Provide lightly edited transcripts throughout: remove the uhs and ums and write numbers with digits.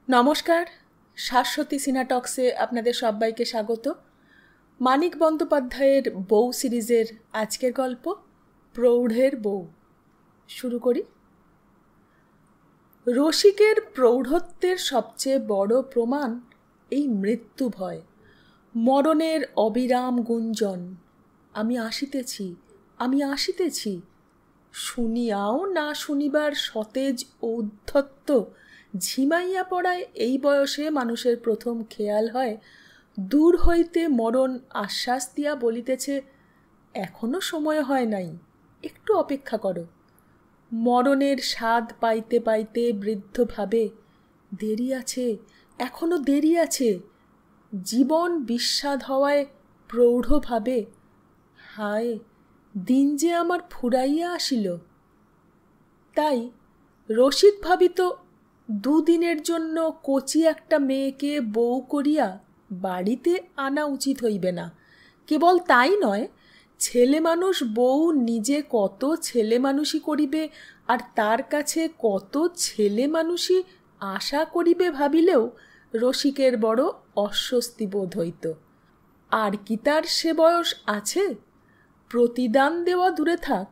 নমস্কার, শাশ্বতী সিনাটক্সে আপনাদের সবাইকে স্বাগত। মানিক বন্দ্যোপাধ্যায়ের বউ সিরিজের আজকের গল্প প্রৌঢ়ের বউ। শুরু করি। রসিকের প্রৌঢ়ত্বের সবচেয়ে বড় প্রমাণ এই মৃত্যু ভয়, মরণের অবিরাম গুঞ্জন। আমি আসিতেছি, আমি আসিতেছি। শুনিয়াও না শুনিবার সতেজ ঔদ্ধত্য ঝিমাইয়া পড়ায় এই বয়সে মানুষের প্রথম খেয়াল হয় দূর হইতে মরণ আশ্বাস দিয়া বলিতেছে, এখনো সময় হয় নাই, একটু অপেক্ষা করো। মরণের স্বাদ পাইতে পাইতে বৃদ্ধ ভাবে, দেরি আছে, এখনো দেরি আছে। জীবন বিস্বাদ হওয়ায় প্রৌঢ় ভাবে, হায়, দিন যে আমার ফুরাইয়া আসিল। তাই রসিক ভাবিত দুদিনের জন্য কচি একটা মেয়েকে বউ করিয়া বাড়িতে আনা উচিত হইবে না। কেবল তাই নয়, ছেলে মানুষ বউ নিজে কত ছেলে মানুষই করিবে আর তার কাছে কত ছেলে মানুষই আশা করিবে ভাবিলেও রসিকের বড় অস্বস্তি বোধ হইত। আর কি তার সে বয়স আছে? প্রতিদান দেওয়া দূরে থাক,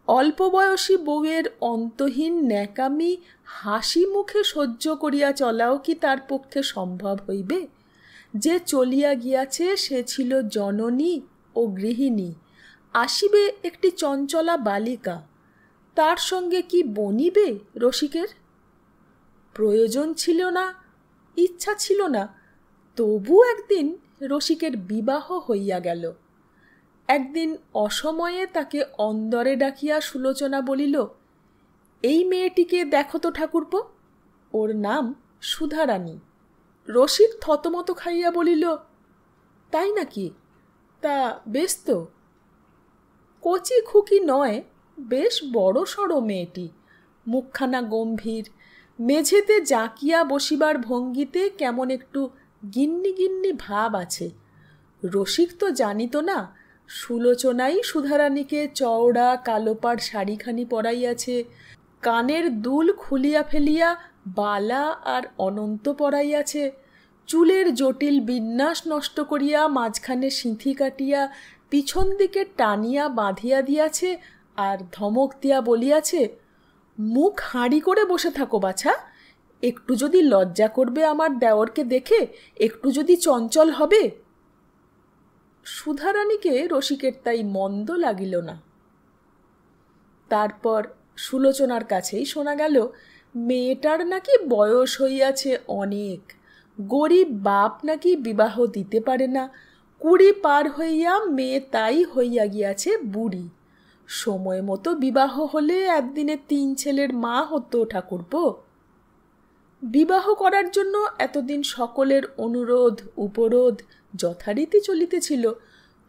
অল্প বয়সী বউয়ের অন্তহীন ন্যাকামি হাসি মুখে সহ্য করিয়া চলাও কি তার পক্ষে সম্ভব হইবে? যে চলিয়া গিয়াছে সে ছিল জননী ও গৃহিণী, আসিবে একটি চঞ্চলা বালিকা। তার সঙ্গে কি বনিবে রসিকের? প্রয়োজন ছিল না, ইচ্ছা ছিল না, তবু একদিন রসিকের বিবাহ হইয়া গেল। একদিন অসময়ে তাকে অন্দরে ডাকিয়া সুলোচনা বলিল, এই মেয়েটিকে দেখো তো ঠাকুরপো, ওর নাম সুধারানী। রসিক থতমত খাইয়া বলিল, তাই নাকি? তা বেশ তো। কচি খুকি নয়, বেশ বড় সড়ো মেয়েটি, মুখখানা গম্ভীর, মেঝেতে জাঁকিয়া বসিবার ভঙ্গিতে কেমন একটু গিন্নি গিন্নি ভাব আছে। রসিক তো জানিত না সুলোচনাই সুধারানীকে চওড়া কালোপাড় শাড়িখানি পরাইয়াছে, কানের দুল খুলিয়া ফেলিয়া বালা আর অনন্ত পরাইয়াছে, চুলের জটিল বিন্যাস নষ্ট করিয়া মাঝখানে সিঁথি কাটিয়া পিছন দিকে টানিয়া বাঁধিয়া দিয়াছে, আর ধমক দিয়া বলিয়াছে, মুখ হাঁড়ি করে বসে থাকো বাছা, একটু যদি লজ্জা করবে আমার দেওরকে দেখে, একটু যদি চঞ্চল হবে। সুধারানীকে রসিকের তাই মন্দ লাগিল না। তারপর সুলোচনার কাছেই শোনা গেল মেয়েটার নাকি বয়স হইয়াছে অনেক, গরিব বাপ নাকি বিবাহ দিতে পারে না, 20 পার হইয়া মেয়ে তাই হইয়া গিয়াছে বুড়ি। সময় মতো বিবাহ হলে একদিনে 3 ছেলের মা হতো ঠাকুরপো। বিবাহ করার জন্য এতদিন সকলের অনুরোধ উপরোধ যথারীতি চলিতেছিল।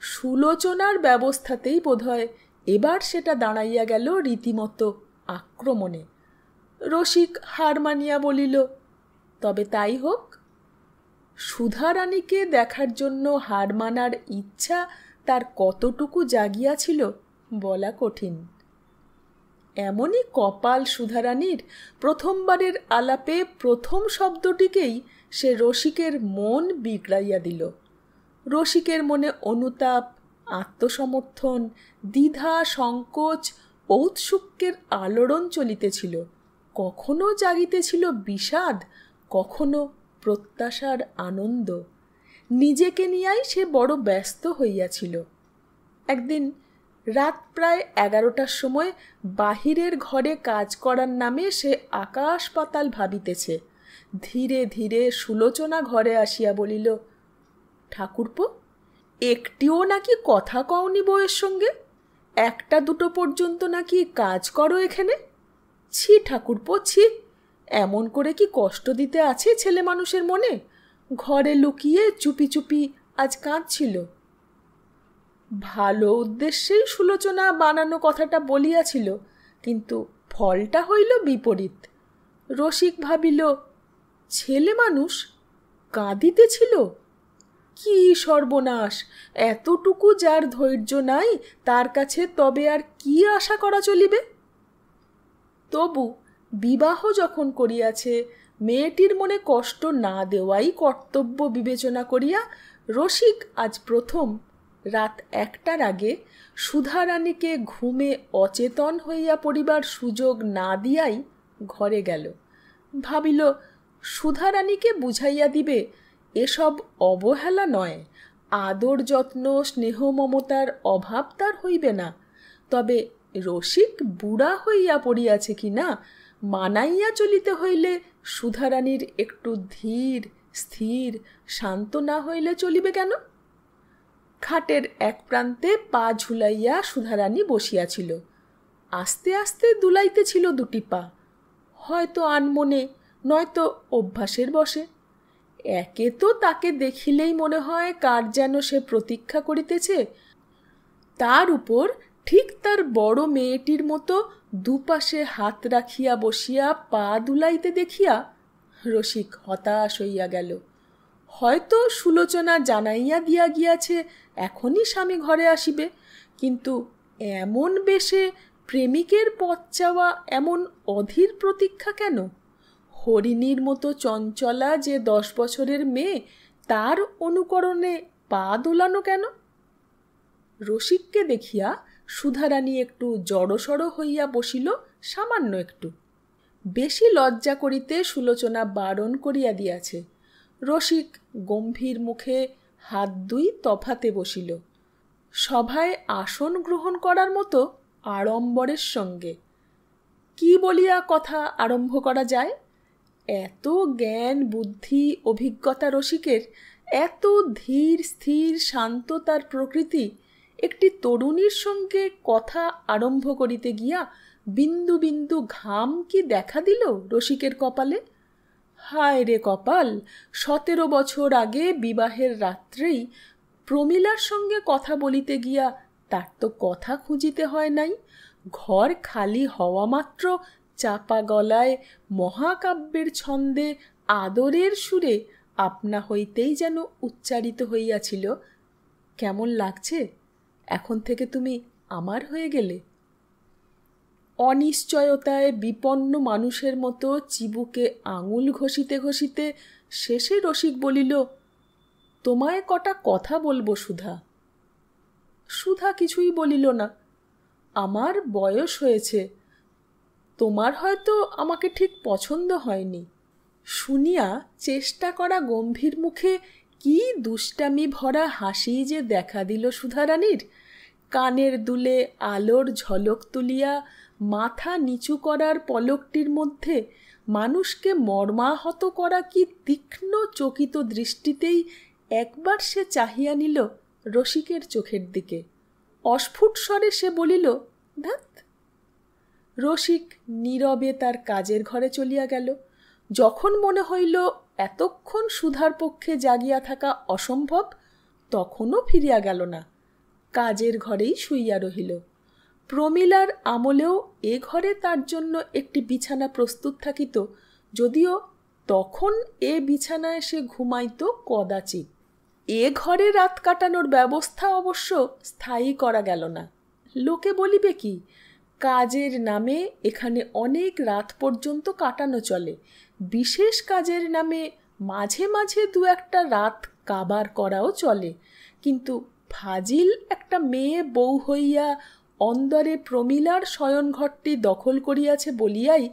সুলোচনার ব্যবস্থাতেই বোধহয় এবার সেটা দাঁড়াইয়া গেল রীতিমতো আক্রমণে। রসিক হার মানিয়া বলিল, তবে তাই হোক। সুধারানীকে দেখার জন্য হার মানার ইচ্ছা তার কতটুকু জাগিয়াছিল বলা কঠিন। এমনই কপাল সুধারানীর, প্রথমবারের আলাপে প্রথম শব্দটিকেই সে রসিকের মন বিগড়াইয়া দিল। রসিকের মনে অনুতাপ, আত্মসমর্থন, দ্বিধা, সংকোচ, ঔৎসুক্যের আলোড়ন চলিতেছিল। কখনো জাগিতেছিল বিষাদ, কখনো প্রত্যাশার আনন্দ। নিজেকে নিয়েই সে বড় ব্যস্ত হইয়াছিল। একদিন রাত প্রায় 11টার সময় বাহিরের ঘরে কাজ করার নামে সে আকাশ পাতাল ভাবিতেছে। ধীরে ধীরে সুলোচনা ঘরে আসিয়া বলিল, ঠাকুরপো, একটিও নাকি কথা কওনি বউয়ের সঙ্গে? 1টা 2টো পর্যন্ত নাকি কাজ করো এখানে? ছি ঠাকুরপো, ছি, এমন করে কি কষ্ট দিতে আছে ছেলে মানুষের মনে? ঘরে লুকিয়ে চুপি চুপি আজ কাঁদছিল। ভালো উদ্দেশ্যেই সুলোচনা বানানো কথাটা বলিয়াছিল, কিন্তু ফলটা হইল বিপরীত। রসিক ভাবিল, ছেলে মানুষ কাঁদিতেছিল? কি সর্বনাশ! এতটুকু যার ধৈর্য নাই তার কাছে তবে আর কি আশা করা চলিবে? তবু বিবাহ যখন করিয়াছে, মেয়েটির মনে কষ্ট না দেওয়াই কর্তব্য বিবেচনা করিয়া রসিক আজ প্রথম রাত 1টার আগে সুধারানীকে ঘুমে অচেতন হইয়া পড়িবার সুযোগ না দিয়াই ঘরে গেল। ভাবিল সুধারানীকে বুঝাইয়া দিবে এসব অবহেলা নয়, আদর যত্ন স্নেহ মমতার অভাব তার হইবে না। তবে রসিক বুড়া হইয়া পড়িয়াছে কিনা মানাইয়া চলিতে হইলে সুধারানীর একটু ধীর স্থির শান্ত না হইলে চলিবে কেন? খাটের এক প্রান্তে পা ঝুলাইয়া সুধারানী বসিয়াছিল। আস্তে আস্তে দুলাইতেছিল দুটি পা, হয়তো আনমনে নয়তো অভ্যাসের বশে। একে তো তাকে দেখিলেই মনে হয় কার যেন সে প্রতীক্ষা করিতেছে, তার উপর ঠিক তার বড় মেয়েটির মতো দুপাশে হাত রাখিয়া বসিয়া পা দুলাইতে দেখিয়া রসিক হতাশ হইয়া গেল। হয়তো সুলোচনা জানাইয়া দিয়া গিয়াছে এখনই স্বামী ঘরে আসিবে, কিন্তু এমন বেশে প্রেমিকের পথ চাওয়া এমন অধীর প্রতীক্ষা কেন? হরিণীর মতো চঞ্চলা যে 10 বছরের মেয়ে, তার অনুকরণে পা দোলানো কেন? রসিককে দেখিয়া সুধারানী একটু জড়সড় হইয়া বসিল, সামান্য একটু। বেশি লজ্জা করিতে সুলোচনা বারণ করিয়া দিয়াছে। রসিক গম্ভীর মুখে হাত দুই তফাতে বসিল, সভায় আসন গ্রহণ করার মতো আড়ম্বরের সঙ্গে। কি বলিয়া কথা আরম্ভ করা যায়? এত জ্ঞান বুদ্ধি অভিজ্ঞতা রসিকের, এত ধীর স্থির শান্ত তার প্রকৃতি, একটি তরুণীর সঙ্গে কথা আরম্ভ করিতে গিয়া বিন্দু বিন্দু ঘাম কি দেখা দিল রসিকের কপালে? হায় রে কপাল! 17 বছর আগে বিবাহের রাত্রেই প্রমীলার সঙ্গে কথা বলিতে গিয়া তার তো কথা খুঁজিতে হয় নাই। ঘর খালি হওয়া মাত্র চাপা গলায় মহাকাব্যের ছন্দে আদরের সুরে আপনা হইতেই যেন উচ্চারিত হইয়াছিল, কেমন লাগছে, এখন থেকে তুমি আমার হয়ে গেলে। অনিশ্চয়তায় বিপন্ন মানুষের মতো চিবুকে আঙুল ঘষিতে ঘষিতে শেষে রসিক বলিল, তোমায় কটা কথা বলবো সুধা। সুধা কিছুই বলিল না। আমার বয়স হয়েছে, তোমার হয়তো আমাকে ঠিক পছন্দ হয়নি। শুনিয়া চেষ্টা করা গম্ভীর মুখে কি দুষ্টামি ভরা হাসি যে দেখা দিল সুধারানীর। কানের দুলে আলোর ঝলক তুলিয়া মাথা নিচু করার পলকটির মধ্যে মানুষকে মর্মাহত করা কি তীক্ষ্ণ চকিত দৃষ্টিতেই একবার সে চাহিয়া নিল রসিকের চোখের দিকে। অস্ফুট স্বরে সে বলিল, ধ্যাৎ। রসিক নীরবে তার কাজের ঘরে চলিয়া গেল। যখন মনে হইল এতক্ষণ সুধার পক্ষে জাগিয়া থাকা অসম্ভব, তখনও ফিরিয়া গেল না, কাজের ঘরেই শুইয়া রহিল। প্রমীলার আমলেও এ ঘরে তার জন্য একটি বিছানা প্রস্তুত থাকিত, যদিও তখন এ বিছানায় সে ঘুমাইত কদাচিৎ। এ ঘরে রাত কাটানোর ব্যবস্থা অবশ্য স্থায়ী করা গেল না। লোকে বলিবে কি, কাজের নামে এখানে অনেক রাত পর্যন্ত কাটানো চলে, বিশেষ কাজের নামে মাঝে মাঝে 2-1টা রাত কাবার করাও চলে। কিন্তু ফাজিল একটা মেয়ে বউ হইয়া অন্দরে প্রমীলার শয়নঘরটি দখল করিয়াছে বলিয়াই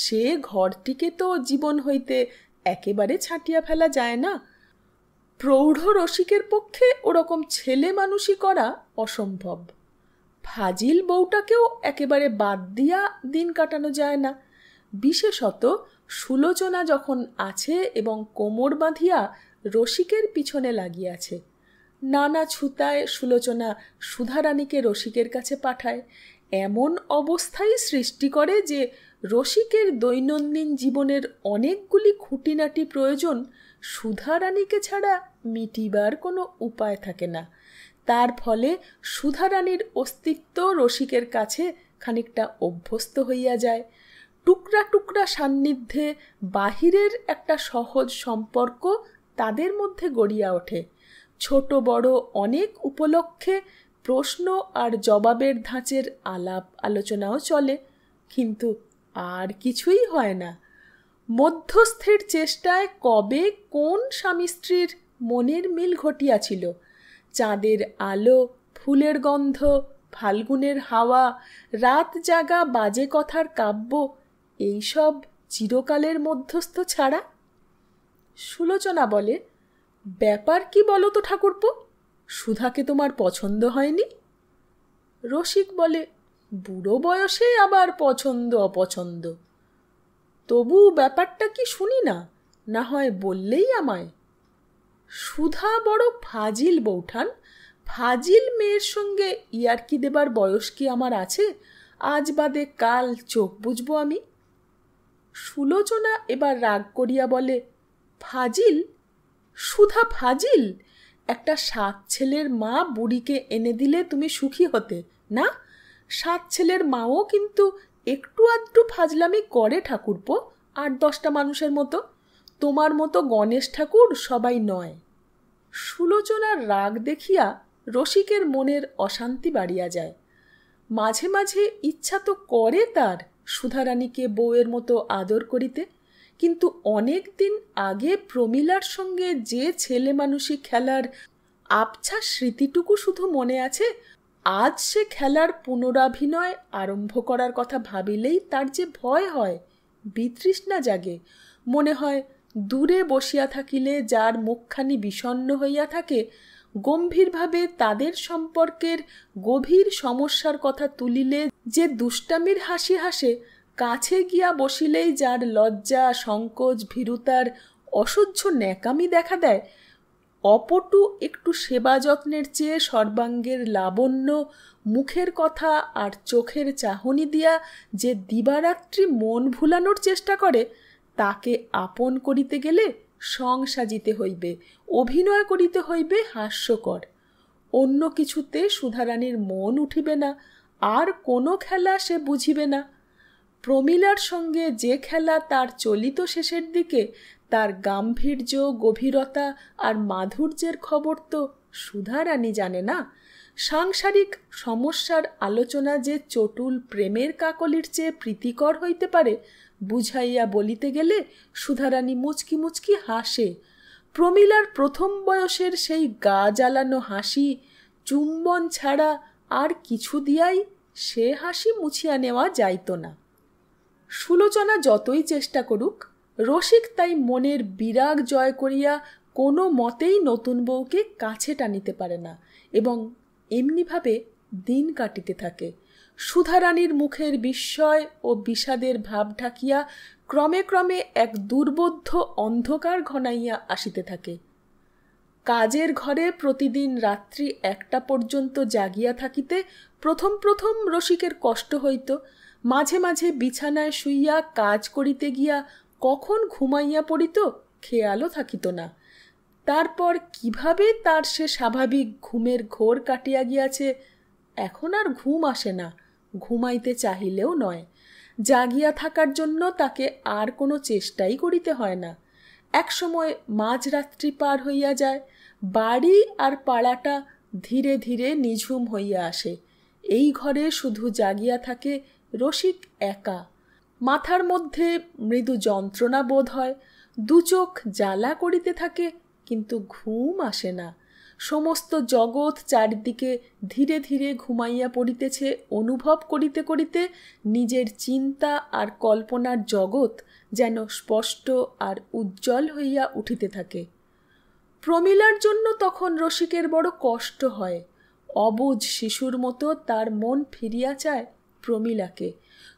সে ঘরটিকে তো জীবন হইতে একেবারে ছাঁটিয়া ফেলা যায় না। প্রৌঢ় রসিকের পক্ষে ওরকম ছেলে মানুষই করা অসম্ভব। ফাজিল বউটাকেও একেবারে বাদ দিয়া দিন কাটানো যায় না। বিশেষত সুলোচনা যখন আছে এবং কোমর বাঁধিয়া রসিকের পিছনে লাগিয়াছে। নানা ছুতায় সুলোচনা সুধারানীকে রসিকের কাছে পাঠায়, এমন অবস্থাই সৃষ্টি করে যে রসিকের দৈনন্দিন জীবনের অনেকগুলি খুঁটিনাটি প্রয়োজন সুধারানীকে ছাড়া মিটিবার কোনো উপায় থাকে না। তার ফলে সুধারানীর অস্তিত্ব রসিকের কাছে খানিকটা অভ্যস্ত হইয়া যায়। টুকরা টুকরা সান্নিধ্যে বাহিরের একটা সহজ সম্পর্ক তাদের মধ্যে গড়িয়া ওঠে। ছোট বড় অনেক উপলক্ষে প্রশ্ন আর জবাবের ধাঁচের আলাপ আলোচনাও চলে, কিন্তু আর কিছুই হয় না। মধ্যস্থের চেষ্টায় কবে কোন স্বামী স্ত্রীর মনের মিল ঘটিয়াছিল। চাঁদের আলো, ফুলের গন্ধ, ফাল্গুনের হাওয়া, রাত জাগা বাজে কথার কাব্য, এইসব চিরকালের মধ্যস্থ ছাড়া। সুলোচনা বলে, ব্যাপার কি বলো তো ঠাকুরপো, সুধাকে তোমার পছন্দ হয়নি? রসিক বলে, বুড়ো বয়সে আবার পছন্দ অপছন্দ। তবু ব্যাপারটা কি শুনি না, না হয় বললেই আমায়। সুধা বড় ফাজিল বৌঠান, ফাজিল মেয়ের সঙ্গে ইয়ার্কি দেবার বয়স কি আমার আছে? আজ বাদে কাল চোখ বুঝবো আমি। সুলোচনা এবার রাগ করিয়া বলে, ফাজিল? সুধা ফাজিল? একটা 7 ছেলের মা বুড়িকে এনে দিলে তুমি সুখী হতে না? 7 ছেলের মাও কিন্তু একটু আধটু ফাজলামি করে ঠাকুরপো, 8-10টা মানুষের মতো। তোমার মতো গণেশ ঠাকুর সবাই নয়। সুলোচনার রাগ দেখিয়া রসিকের মনের অশান্তি বাড়িয়া যায়। মাঝে মাঝে ইচ্ছা তো করে তার সুধারানীকে বউয়ের মতো আদর করিতে, কিন্তু অনেক দিন আগে প্রমীলার সঙ্গে যে ছেলে মানুষই খেলার আবছা স্মৃতিটুকু শুধু মনে আছে, আজ সে খেলার পুনরাভিনয় আরম্ভ করার কথা ভাবিলেই তার যে ভয় হয়, বিতৃষ্ণা জাগে। মনে হয় দূরে বসিয়া থাকিলে যার মুখখানি বিষণ্ণ হইয়া থাকে, গম্ভীরভাবে তাদের সম্পর্কের গভীর সমস্যার কথা তুলিলে যে দুষ্টামির হাসি হাসে, কাছে গিয়া বসিলেই যার লজ্জা, সংকোচ, ভীরুতার অসহ্য ন্যাকামি দেখা দেয়, অপটু একটু সেবা যত্নের চেয়ে সর্বাঙ্গের লাবণ্য, মুখের কথা আর চোখের চাহনি দিয়া যে দিবারাত্রি মন ভুলানোর চেষ্টা করে, তাকে আপন করিতে গেলে সং সাজিতে হইবে, অভিনয় করিতে হইবে হাস্যকর। অন্য কিছুতে সুধারানীর মন উঠিবে না, আর কোনো খেলা সে বুঝিবে না। প্রমীলার সঙ্গে যে খেলা তার চলিত শেষের দিকে, তার গাম্ভীর্য, গভীরতা আর মাধুর্যের খবর তো সুধারানী জানে না। সাংসারিক সমস্যার আলোচনা যে চটুল প্রেমের কাকলির চেয়ে প্রীতিকর হইতে পারে, বুঝাইয়া বলিতে গেলে সুধারানী মুচকি মুচকি হাসে। প্রমীলার প্রথম বয়সের সেই গা জ্বালানো হাসি, চুম্বন ছাড়া আর কিছু দিয়াই সে হাসি মুছিয়া নেওয়া যাইত না। সুলোচনা যতই চেষ্টা করুক, রসিক তাই মনের বিরাগ জয় করিয়া কোনো মতেই নতুন বউকে কাছে টানিতে পারে না, এবং এমনিভাবে দিন কাটিতে থাকে। সুধারানীর মুখের বিস্ময় ও বিষাদের ভাব ঢাকিয়া ক্রমে ক্রমে এক দুর্বোধ্য অন্ধকার ঘনাইয়া আসিতে থাকে। কাজের ঘরে প্রতিদিন রাত্রি 1টা পর্যন্ত জাগিয়া থাকিতে প্রথম প্রথম রসিকের কষ্ট হইত। মাঝে মাঝে বিছানায় শুইয়া কাজ করিতে গিয়া কখন ঘুমাইয়া পড়িত খেয়ালও থাকিত না। তারপর কিভাবে তার সে স্বাভাবিক ঘুমের ঘোর কাটিয়া গিয়াছে, এখন আর ঘুম আসে না, ঘুমাইতে চাহিলেও নয়। জাগিয়া থাকার জন্য তাকে আর কোনো চেষ্টাই করিতে হয় না। একসময় মাঝরাত্রি পার হইয়া যায়, বাড়ি আর পাড়াটা ধীরে ধীরে নিঝুম হইয়া আসে। এই ঘরে শুধু জাগিয়া থাকে রসিক একা। মাথার মধ্যে মৃদু যন্ত্রণা বোধ হয়, 2 চোখ জ্বালা করিতে থাকে, কিন্তু ঘুম আসে না। সমস্ত জগৎ চারিদিকে ধীরে ধীরে ঘুমাইয়া পড়িতেছে অনুভব করিতে করিতে নিজের চিন্তা আর কল্পনার জগৎ যেন স্পষ্ট আর উজ্জ্বল হইয়া উঠিতে থাকে। প্রমীলার জন্য তখন রসিকের বড় কষ্ট হয়। অবুঝ শিশুর মতো তার মন ফিরিয়া চায় প্রমীলাকে।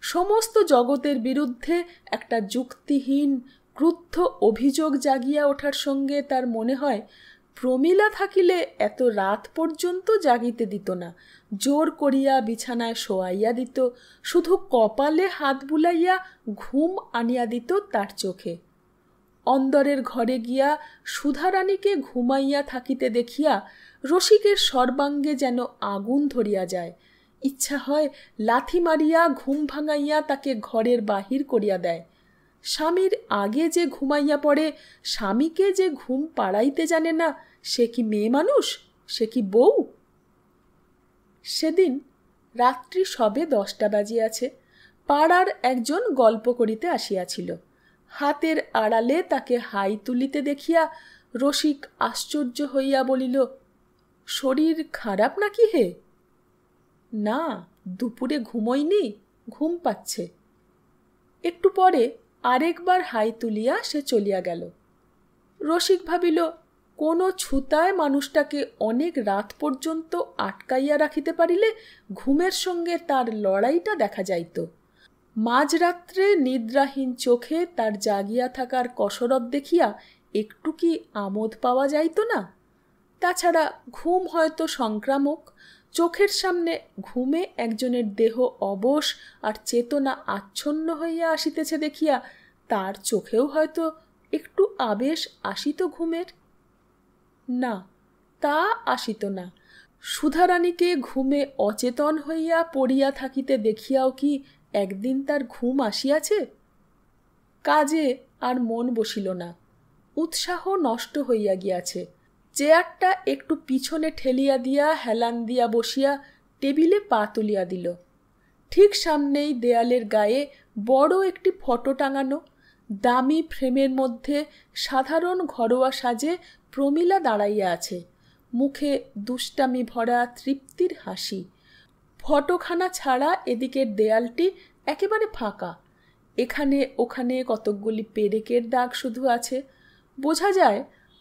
সমস্ত জগতের বিরুদ্ধে একটা যুক্তিহীন ক্রুদ্ধ অভিযোগ জাগিয়া ওঠার সঙ্গে তার মনে হয় প্রমীলা থাকিলে এত রাত পর্যন্ত জাগিতে দিত না, জোর করিয়া বিছানায় শোয়াইয়া দিত, শুধু কপালে হাত বুলাইয়া ঘুম আনিয়া দিত তার চোখে। অন্দরের ঘরে গিয়া সুধারানীকে ঘুমাইয়া থাকিতে দেখিয়া রসিকের সর্বাঙ্গে যেন আগুন ধরিয়া যায়। ইচ্ছা হয় লাথি মারিয়া ঘুম ভাঙাইয়া তাকে ঘরের বাহির করিয়া দেয়। স্বামীর আগে যে ঘুমাইয়া পড়ে, স্বামীকে যে ঘুম পাড়াইতে জানে না, সে কি মেয়ে মানুষ? সে কি বউ? সেদিন রাত্রি সবে 10টা বাজিয়াছে। পাড়ার একজন গল্প করিতে আসিয়াছিল। হাতের আড়ালে তাকে হাই তুলিতে দেখিয়া রসিক আশ্চর্য হইয়া বলিল, শরীর খারাপ নাকি হে? না, দুপুরে ঘুমোইনি, ঘুম পাচ্ছে। একটু পরে আরেকবার হাই তুলিয়া সে চলিয়া গেল। রসিক ভাবিল, কোনো ছুতায় মানুষটাকে অনেক রাত পর্যন্ত আটকাইয়া রাখিতে পারিলে ঘুমের সঙ্গে তার লড়াইটা দেখা যাইত। মাঝরাত্রে নিদ্রাহীন চোখে তার জাগিয়া থাকার কসরত দেখিয়া একটু কি আমোদ পাওয়া যাইত না? তাছাড়া ঘুম হয়তো সংক্রামক। চোখের সামনে ঘুমে একজনের দেহ অবশ আর চেতনা আচ্ছন্ন হইয়া আসিতেছে দেখিয়া তার চোখেও হয়তো একটু আবেশ আসিত ঘুমের। না, তা আসিত না। সুধারানীকে ঘুমে অচেতন হইয়া পড়িয়া থাকিতে দেখিয়াও কি একদিন তার ঘুম আসিয়াছে? কাজে আর মন বসিল না, উৎসাহ নষ্ট হইয়া গিয়াছে। চেয়ারটা একটু পিছনে ঠেলিয়া দিয়া হেলান দিয়া বসিয়া টেবিলে পা তুলিয়া দিল। ঠিক সামনেই দেয়ালের গায়ে বড় একটি ফটো টাঙানো। দামি ফ্রেমের মধ্যে সাধারণ ঘরোয়া সাজে প্রমীলা দাঁড়াইয়া আছে, মুখে দুষ্টামি ভরা তৃপ্তির হাসি। ফটোখানা ছাড়া এদিকের দেয়ালটি একেবারে ফাঁকা। এখানে ওখানে কতকগুলি পেরেকের দাগ শুধু আছে। বোঝা যায়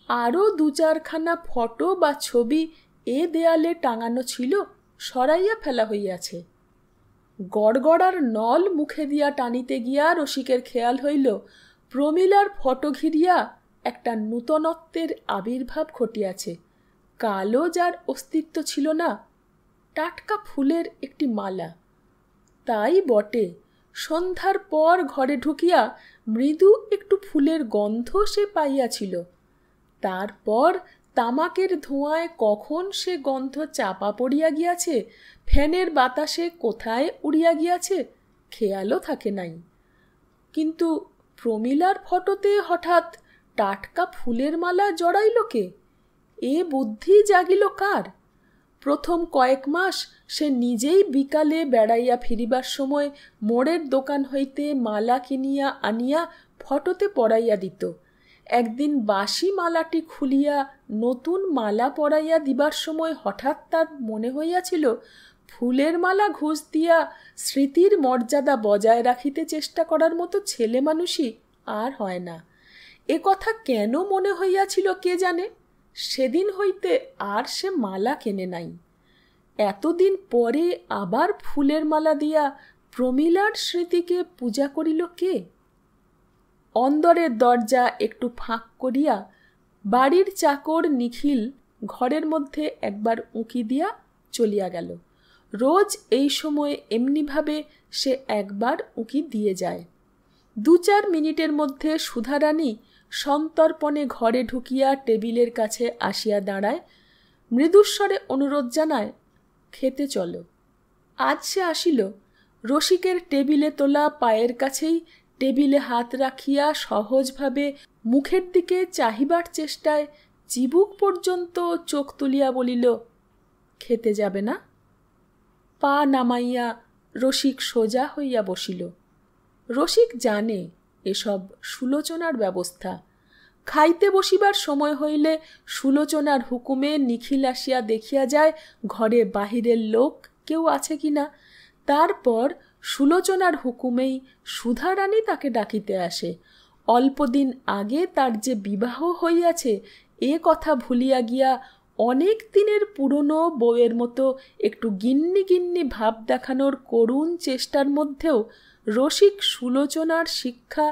আরও ২-৪খানা ফটো বা ছবি এ দেয়ালে টাঙানো ছিল, সরাইয়া ফেলা হইয়াছে। গড়গড়ার নল মুখে দিয়া টানিতে গিয়া রসিকের খেয়াল হইল প্রমীলার ফটো ঘিরিয়া একটা নূতনত্বের আবির্ভাব ঘটিয়াছে। কালো যার অস্তিত্ব ছিল না, টাটকা ফুলের একটি মালা। তাই বটে, সন্ধ্যার পর ঘরে ঢুকিয়া মৃদু একটু ফুলের গন্ধ সে পাইয়াছিল। তারপর তামাকের ধোঁয়ায় কখন সে গন্ধ চাপা পড়িয়া গিয়াছে, ফ্যানের বাতাসে কোথায় উড়িয়া গিয়াছে, খেয়ালও থাকে নাই। কিন্তু প্রমীলার ফটোতে হঠাৎ টাটকা ফুলের মালা জড়াইল কে? এ বুদ্ধি জাগিল কার? প্রথম কয়েক মাস সে নিজেই বিকালে বেড়াইয়া ফিরিবার সময় মোড়ের দোকান হইতে মালা কিনিয়া আনিয়া ফটোতে পরাইয়া দিত। একদিন বাসি মালাটি খুলিয়া নতুন মালা পরাইয়া দিবার সময় হঠাৎ তার মনে হইয়াছিল ফুলের মালা ঘুষ দিয়া স্মৃতির মর্যাদা বজায় রাখিতে চেষ্টা করার মতো ছেলে মানুষই আর হয় না। এ কথা কেন মনে হইয়াছিল কে জানে। সেদিন হইতে আর সে মালা কেনে নাই। এতদিন পরে আবার ফুলের মালা দিয়া প্রমীলার স্মৃতিকে পূজা করিল কে? অন্দরের দরজা একটু ফাঁক করিয়া বাড়ির চাকর নিখিল ঘরের মধ্যে একবার উঁকি দিয়া চলিয়া গেল। রোজ এই সময় এমনিভাবে সে একবার উঁকি দিয়ে যায়। ২-৪ মিনিটের মধ্যে সুধারানী সন্তর্পণে ঘরে ঢুকিয়া টেবিলের কাছে আসিয়া দাঁড়ায়, মৃদুস্বরে অনুরোধ জানায়, খেতে চলো। আজ সে আসিল রসিকের টেবিলে তোলা পায়ের কাছেই টেবিলে হাত রাখিয়া সহজভাবে মুখের দিকে চাহিবার চেষ্টায় চিবুক পর্যন্ত চোখ তুলিয়া বলিল, খেতে যাবে না? পা নামাইয়া রসিক সোজা হইয়া বসিল। রসিক জানে এসব সুলোচনার ব্যবস্থা। খাইতে বসিবার সময় হইলে সুলোচনার হুকুমে নিখিল আসিয়া দেখিয়া যায় ঘরে বাহিরের লোক কেউ আছে কিনা। তারপর সুলোচনার হুকুমেই সুধারানী তাকে ডাকিতে আসে। অল্পদিন আগে তার যে বিবাহ হইয়াছে এ কথা ভুলিয়া গিয়া অনেক দিনের পুরনো বউয়ের মতো একটু গিন্নি গিন্নি ভাব দেখানোর করুণ চেষ্টার মধ্যেও রসিক সুলোচনার শিক্ষা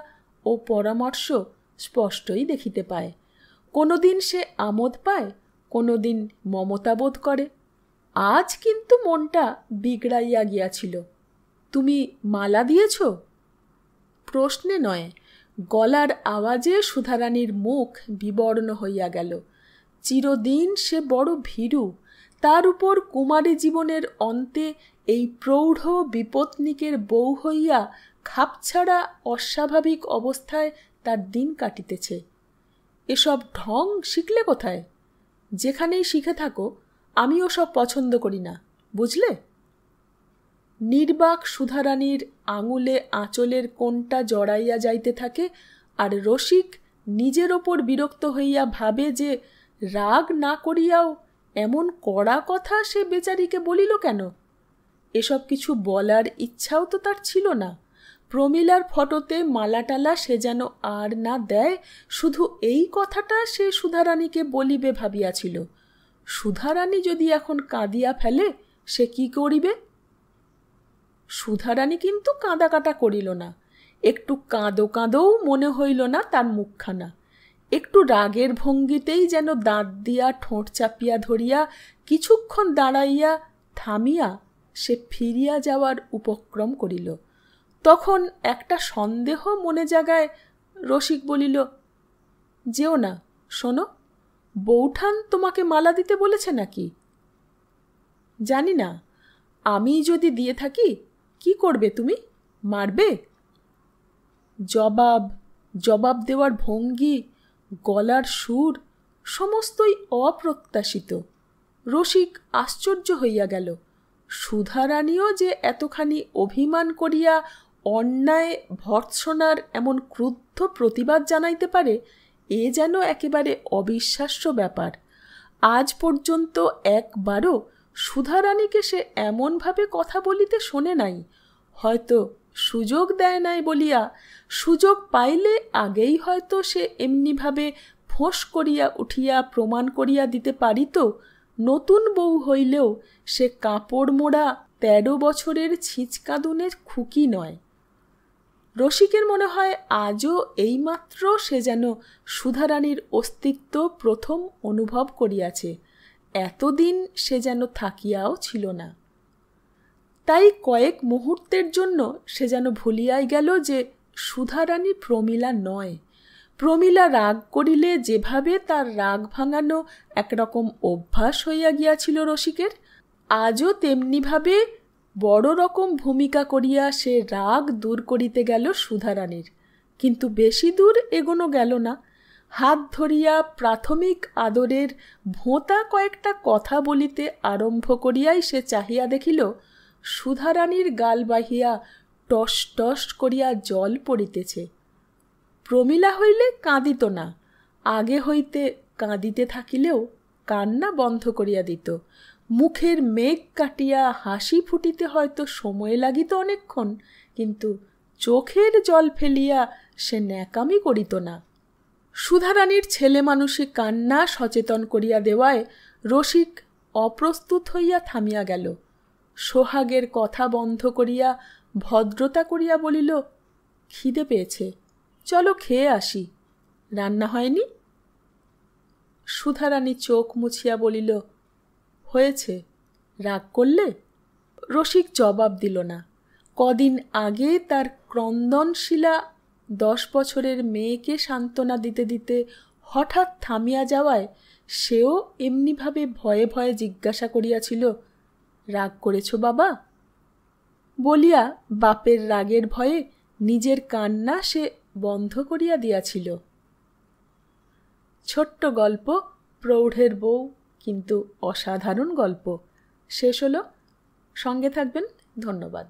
ও পরামর্শ স্পষ্টই দেখিতে পায়। কোনোদিন সে আমোদ পায়, কোনোদিন মমতাবোধ করে। আজ কিন্তু মনটা বিগড়াইয়া গিয়াছিল। তুমি মালা দিয়েছ? প্রশ্নে নয়, গলার আওয়াজে সুধারানীর মুখ বিবর্ণ হইয়া গেল। চিরদিন সে বড় ভীরু, তার উপর কুমারী জীবনের অন্তে এই প্রৌঢ় বিপত্নিকের বউ হইয়া খাপছাড়া অস্বাভাবিক অবস্থায় তার দিন কাটিতেছে। এসব ঢং শিখলে কোথায়? যেখানেই শিখে থাকো, আমি ওসব পছন্দ করি না, বুঝলে? নির্বাক সুধারানীর আঙুলে আঁচলের কোণটা জড়াইয়া যাইতে থাকে, আর রসিক নিজের ওপর বিরক্ত হইয়া ভাবে যে রাগ না করিয়াও এমন কড়া কথা সে বেচারিকে বলিল কেন। এসব কিছু বলার ইচ্ছাও তো তার ছিল না। প্রমীলার ফটোতে মালাটালা সে যেন আর না দেয়, শুধু এই কথাটা সে সুধারানীকে বলিবে ভাবিয়াছিল। সুধারানী যদি এখন কাঁদিয়া ফেলে সে কি করিবে? সুধারানী কিন্তু কাঁদা কাটা করিল না। একটু কাঁদো কাঁদোও মনে হইল না তার মুখখানা। একটু রাগের ভঙ্গিতেই যেন দাঁত দিয়া ঠোঁট চাপিয়া ধরিয়া কিছুক্ষণ দাঁড়াইয়া থামিয়া সে ফিরিয়া যাওয়ার উপক্রম করিল। তখন একটা সন্দেহ মনে জাগায়। রসিক বলিল, যেও না, শোনো, বৌঠান তোমাকে মালা দিতে বলেছে নাকি? জানি না, আমি যদি দিয়ে থাকি কি করবে তুমি? মারবে? জবাব দেওয়ার ভঙ্গি, গলার সুর সমস্তই অপ্রত্যাশিত। রসিক আশ্চর্য হইয়া গেল। সুধারানীও যে এতখানি অভিমান করিয়া অন্যায় ভর্ৎসনার এমন ক্রুদ্ধ প্রতিবাদ জানাইতে পারে, এ যেন একেবারে অবিশ্বাস্য ব্যাপার। আজ পর্যন্ত একবারও সুধারানীকে সে এমনভাবে কথা বলিতে শোনে নাই। হয়তো সুযোগ দেয় নাই বলিয়া, সুযোগ পাইলে আগেই হয়তো সে এমনিভাবে ফোঁস করিয়া উঠিয়া প্রমাণ করিয়া দিতে পারিত নতুন বউ হইলেও সে কাপড় মোড়া ১৩ বছরের ছিচকাদুনের খুকি নয়। রসিকের মনে হয় আজও এইমাত্র সে যেন সুধারানীর অস্তিত্ব প্রথম অনুভব করিয়াছে। এতদিন সে যেন থাকিয়াও ছিল না। তাই কয়েক মুহূর্তের জন্য সে যেন ভুলিয়াই গেল যে সুধারানী প্রমীলা নয়। প্রমীলা রাগ করিলে যেভাবে তার রাগ ভাঙানো একরকম অভ্যাস হইয়া গিয়াছিল রসিকের, আজও তেমনিভাবে বড় রকম ভূমিকা করিয়া সে রাগ দূর করিতে গেল সুধারানীর। কিন্তু বেশি দূর এগোনো গেল না। হাত ধরিয়া প্রাথমিক আদরের ভোঁতা কয়েকটা কথা বলিতে আরম্ভ করিয়াই সে চাহিয়া দেখিল সুধারানীর গাল বাহিয়া টস টস করিয়া জল পড়িতেছে। প্রমীলা হইলে কাঁদিত না, আগে হইতে কাঁদিতে থাকিলেও কান্না বন্ধ করিয়া দিত। মুখের মেঘ কাটিয়া হাসি ফুটিতে হয়তো সময় লাগিত অনেকক্ষণ, কিন্তু চোখের জল ফেলিয়া সে ন্যাকামি করিত না। সুধারানীর ছেলে মানুষে কান্না সচেতন করিয়া দেওয়ায় রসিক অপ্রস্তুত হইয়া থামিয়া গেল। সোহাগের কথা বন্ধ করিয়া ভদ্রতা করিয়া বলিল, খিদে পেয়েছে, চলো খেয়ে আসি। রান্না হয়নি? সুধারানী চোখ মুছিয়া বলিল, হয়েছে। রাগ করলে? রসিক জবাব দিল না। কদিন আগে তার ক্রন্দনশীলা 10 বছরের মেয়েকে সান্ত্বনা দিতে দিতে হঠাৎ থামিয়া যাওয়ায় সেও এমনিভাবে ভয়ে ভয়ে জিজ্ঞাসা করিয়াছিল, রাগ করেছ বাবা? বলিয়া বাপের রাগের ভয়ে নিজের কান্না সে বন্ধ করিয়া দিয়াছিল। ছোট্ট গল্প প্রৌঢ়ের বউ, কিন্তু অসাধারণ গল্প শেষ হলো। সঙ্গে থাকবেন। ধন্যবাদ।